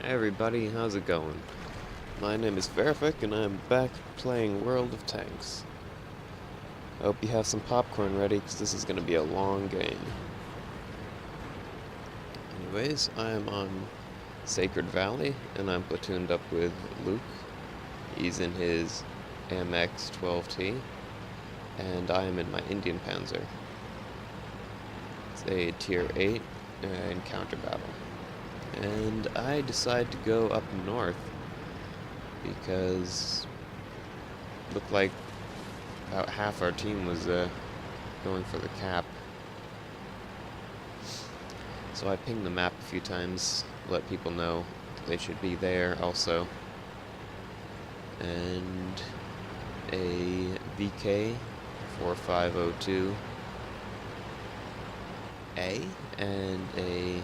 Hey everybody, how's it going? My name is Feraphic and I'm back playing World of Tanks. I hope you have some popcorn ready because this is going to be a long game. Anyways, I am on Sacred Valley and I'm platooned up with Luke. He's in his AMX 12T and I am in my Indien-Panzer. It's a tier 8 encounter battle. And I decide to go up north because it looked like about half our team was going for the cap. So I pinged the map a few times, let people know they should be there also. And a VK 4502A and a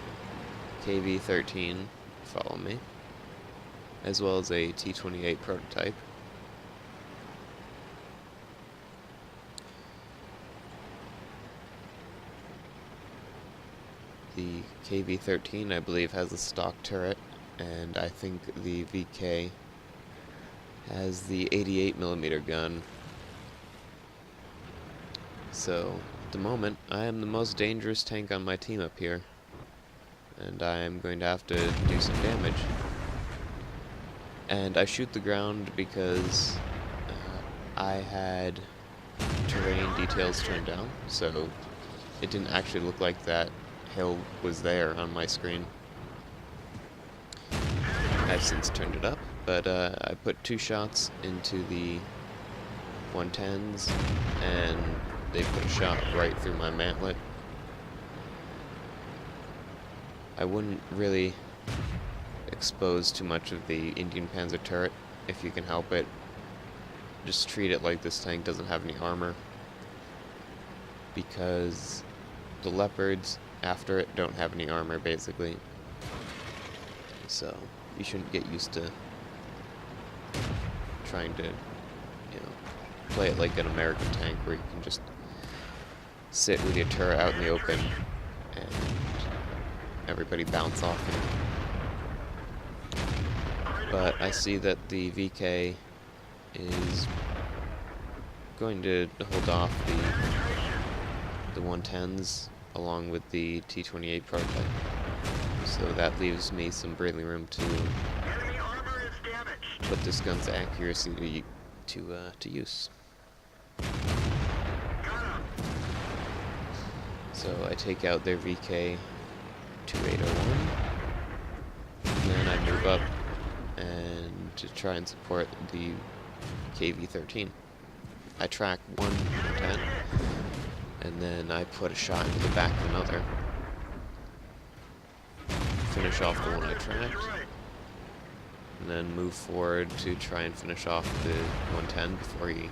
KV-13 follow me, as well as a T-28 prototype. The KV-13, I believe, has a stock turret, and I think the VK has the 88mm gun. So, at the moment, I am the most dangerous tank on my team up here. And I am going to have to do some damage. And I shoot the ground because I had terrain details turned down, so it didn't actually look like that hill was there on my screen. I've since turned it up, but I put 2 shots into the 110s, and they put a shot right through my mantlet. I wouldn't really expose too much of the Indien-Panzer turret if you can help it. Just treat it like this tank doesn't have any armor, because the Leopards after it don't have any armor basically. So you shouldn't get used to trying to, play it like an American tank where you can just sit with your turret out in the open and everybody bounce off it. But I see that the VK is going to hold off the 110s along with the T-28 prototype. So that leaves me some breathing room to put this gun's accuracy to use. So I take out their VK 2801, and then I move up and to try and support the KV-13. I track one 10, and then I put a shot into the back of another. Finish off the one I tracked, and then move forward to try and finish off the 110 before he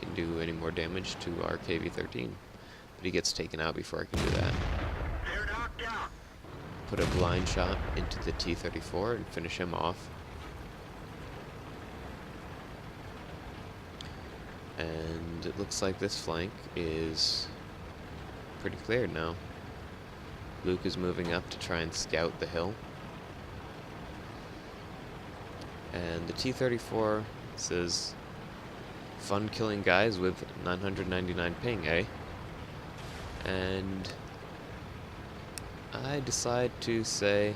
can do any more damage to our KV-13. But he gets taken out before I can do that. Put a blind shot into the T-34 and finish him off. And it looks like this flank is pretty cleared now. Luke is moving up to try and scout the hill. And the T-34 says, "Fun killing guys with 999 ping, eh?" And I decide to say,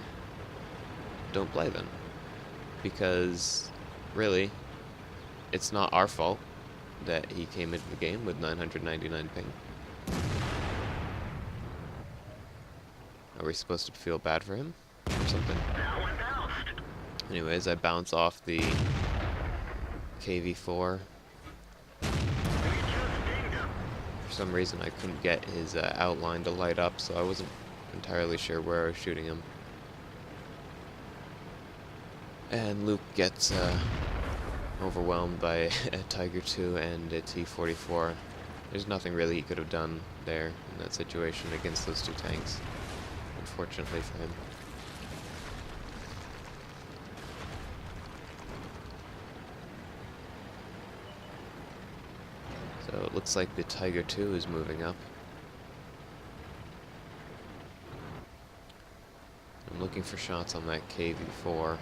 don't play then. Because, really, it's not our fault that he came into the game with 999 ping. Are we supposed to feel bad for him or something? Anyways, I bounce off the KV-4. For some reason I couldn't get his outline to light up, so I wasn't entirely sure where I was shooting him. And Luke gets overwhelmed by a Tiger II and a T-44. There's nothing really he could have done there in that situation against those 2 tanks, unfortunately for him. So it looks like the Tiger II is moving up. I'm looking looking for shots on that KV-4.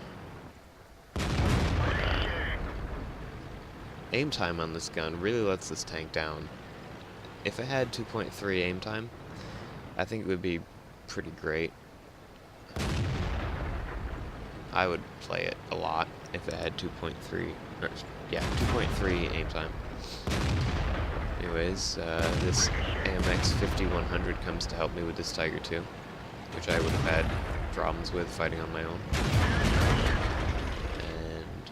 Aim time on this gun really lets this tank down. If it had 2.3 aim time, I think it would be pretty great. I would play it a lot if it had 2.3, or yeah, 2.3 aim time. Anyways, this AMX 5100 comes to help me with this Tiger II, which I would have had problems with fighting on my own. And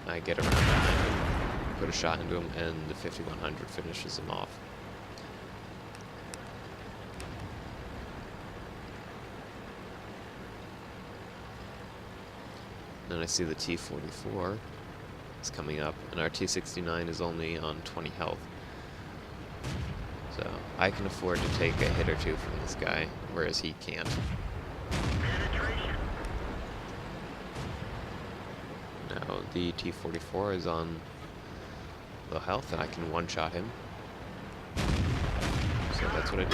I get around behind him, put a shot into him, and the 5100 finishes him off. Then I see the T-44 is coming up, and our T-69 is only on 20 health. So I can afford to take a hit or two from this guy, whereas he can't. Now the T-44 is on low health, and I can one-shot him. So that's what I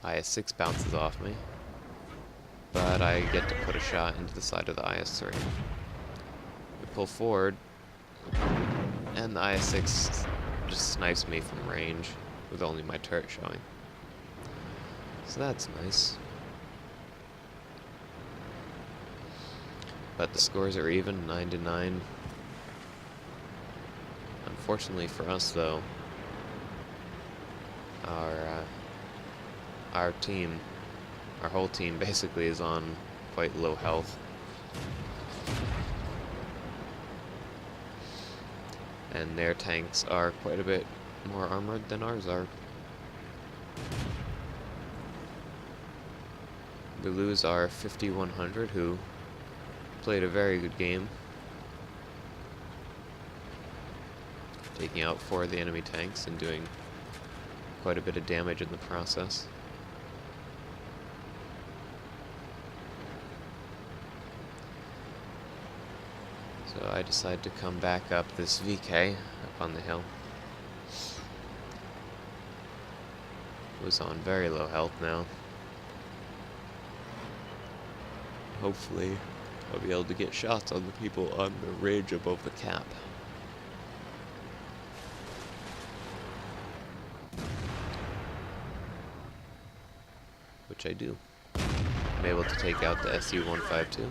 do. IS-6 bounces off me, but I get to put a shot into the side of the IS-3. We pull forward, and the IS-6 just snipes me from range with only my turret showing. So that's nice. But the scores are even, 9-9. Unfortunately for us, though, our team, our whole team basically is on quite low health. And their tanks are quite a bit more armored than ours are. We lose our 5100, who played a very good game, taking out 4 of the enemy tanks and doing quite a bit of damage in the process. So I decide to come back up this VK up on the hill. It was on very low health now. Hopefully I'll be able to get shots on the people on the ridge above the cap. Which I do. I'm able to take out the SU-152.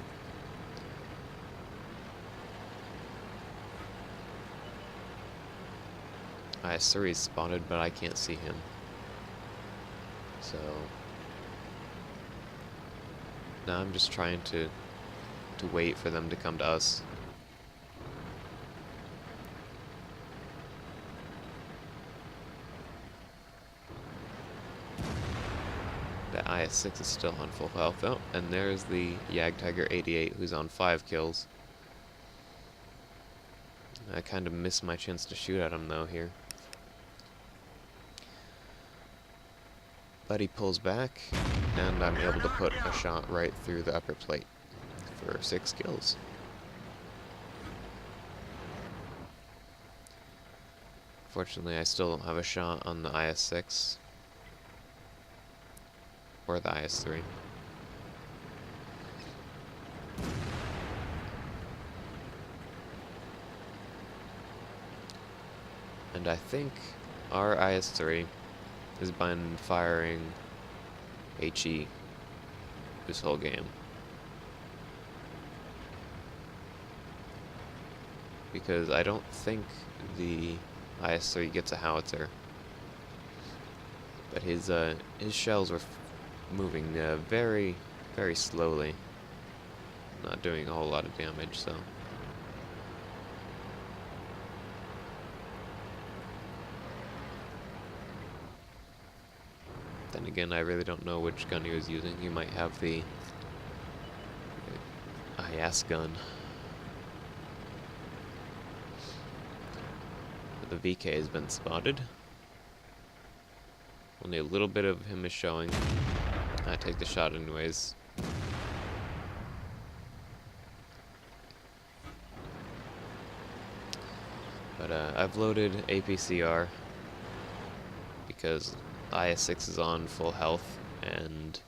IS-3 is spotted, but I can't see him. So now I'm just trying to wait for them to come to us. The IS-6 is still on full health. Oh, and there's the Jagdtiger 88 who's on 5 kills. I kind of missed my chance to shoot at him though here. But he pulls back, and I'm able to put a shot right through the upper plate for 6 kills. Fortunately, I still don't have a shot on the IS-6 or the IS-3. And I think our IS-3 has been firing HE this whole game. Because I don't think the IS-3 gets a howitzer. But his shells were moving very, very slowly. Not doing a whole lot of damage, so. Then again, I really don't know which gun he was using. He might have the IS gun. But the VK has been spotted. Only a little bit of him is showing. I take the shot anyways. But I've loaded APCR because IS-6 is on full health, and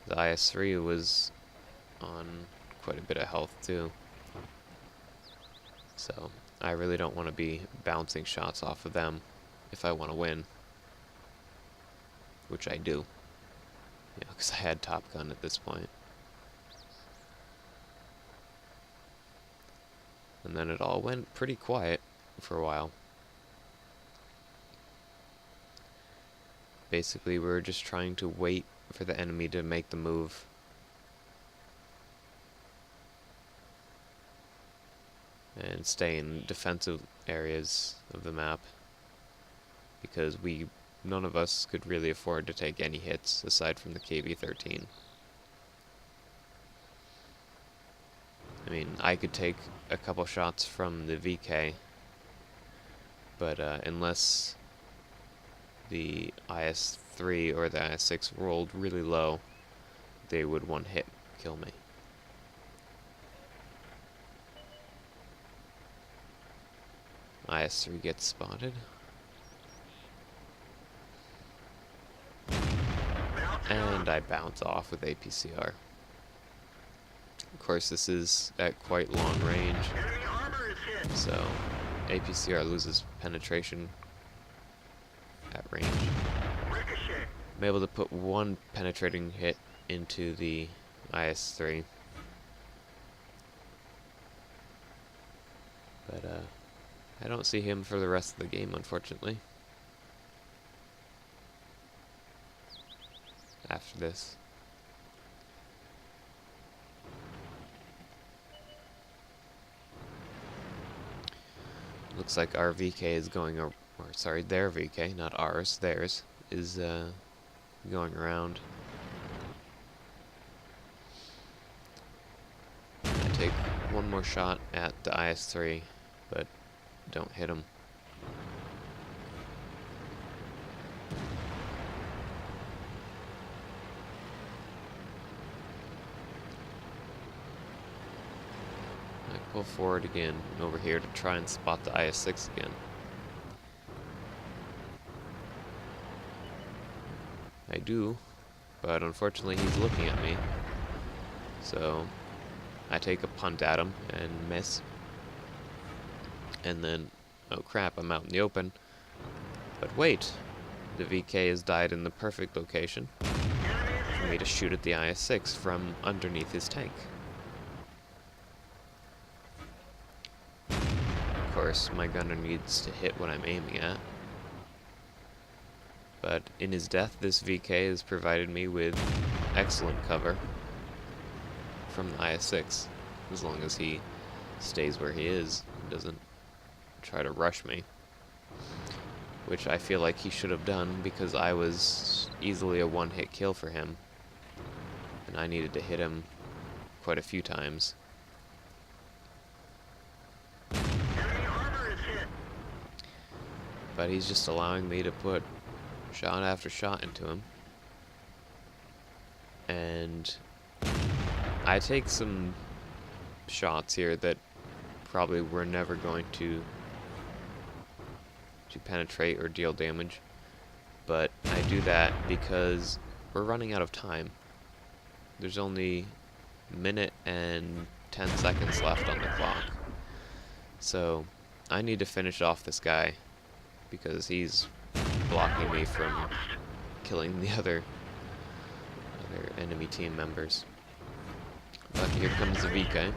The IS-3 was on quite a bit of health too. So I really don't want to be bouncing shots off of them if I want to win. Which I do. You know, because I had Top Gun at this point. And then it all went pretty quiet for a while. Basically, we were just trying to wait for the enemy to make the move. And stay in defensive areas of the map. Because none of us could really afford to take any hits aside from the KV-13. I mean, I could take a couple shots from the VK, but unless the IS-3 or the IS-6 rolled really low, they would one hit kill me. IS-3 gets spotted. And I bounce off with APCR. Of course, this is at quite long range, so APCR loses penetration at range. I'm able to put one penetrating hit into the IS-3. But I don't see him for the rest of the game, unfortunately. After this. Looks like our VK is going, or sorry, their VK, not ours, theirs, is going around. I take one more shot at the IS-3, but don't hit him. Pull forward again over here to try and spot the IS-6 again. I do, but unfortunately he's looking at me. So I take a punt at him and miss. And then, oh crap, I'm out in the open. But wait, the VK has died in the perfect location for me to shoot at the IS-6 from underneath his tank. Of course, my gunner needs to hit what I'm aiming at. But in his death, this VK has provided me with excellent cover from the IS-6, as long as he stays where he is and doesn't try to rush me. Which I feel like he should have done, because I was easily a one-hit kill for him. And I needed to hit him quite a few times. But he's just allowing me to put shot after shot into him. And I take some shots here that probably were never going to penetrate or deal damage. But I do that because we're running out of time. There's only a minute and 10 seconds left on the clock. So I need to finish off this guy, because he's blocking me from killing the other enemy team members. But here comes the VK.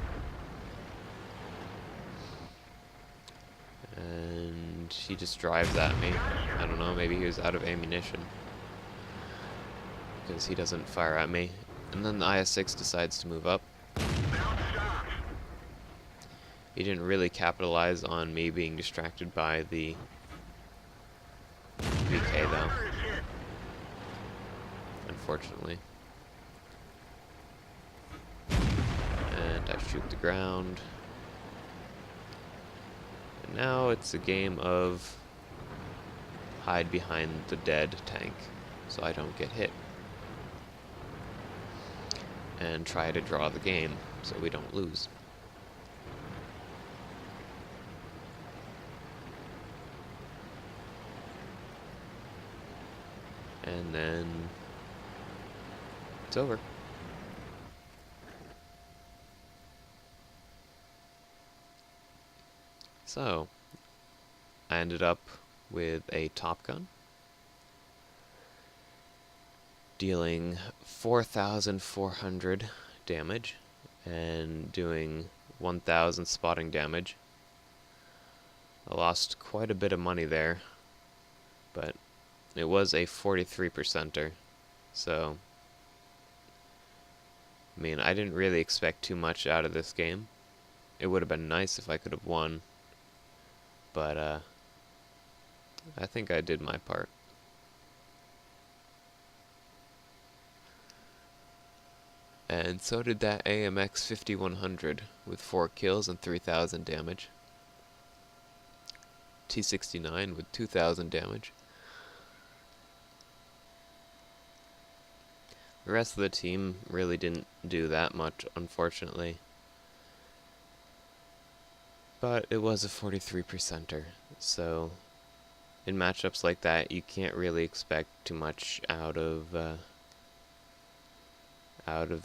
And he just drives at me. I don't know, maybe he was out of ammunition, because he doesn't fire at me. And then the IS-6 decides to move up. He didn't really capitalize on me being distracted by the VK though, unfortunately. And I shoot the ground. And now it's a game of hide behind the dead tank so I don't get hit. And try to draw the game so we don't lose. And then it's over. So, I ended up with a top gun, dealing 4,400 damage and doing 1,000 spotting damage. I lost quite a bit of money there, but it was a 43%er, so I mean, I didn't really expect too much out of this game. It would have been nice if I could have won, but I think I did my part. And so did that AMX 5100 with 4 kills and 3,000 damage. T69 with 2,000 damage. The rest of the team really didn't do that much, unfortunately. But it was a 43%er, so in matchups like that, you can't really expect too much out of the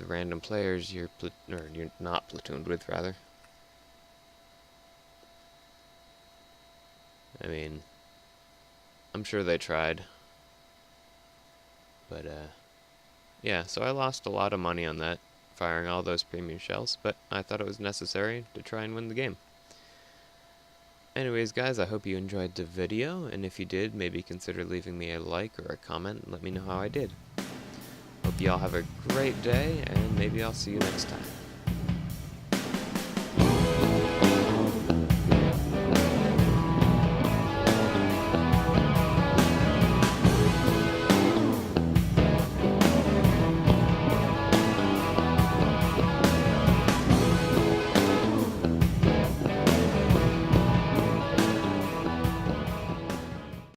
random players you're not platooned with, rather. I mean, I'm sure they tried, but yeah, so I lost a lot of money on that, firing all those premium shells, but I thought it was necessary to try and win the game. Anyways, guys, I hope you enjoyed the video, and if you did, maybe consider leaving me a like or a comment and let me know how I did. Hope you all have a great day, and maybe I'll see you next time.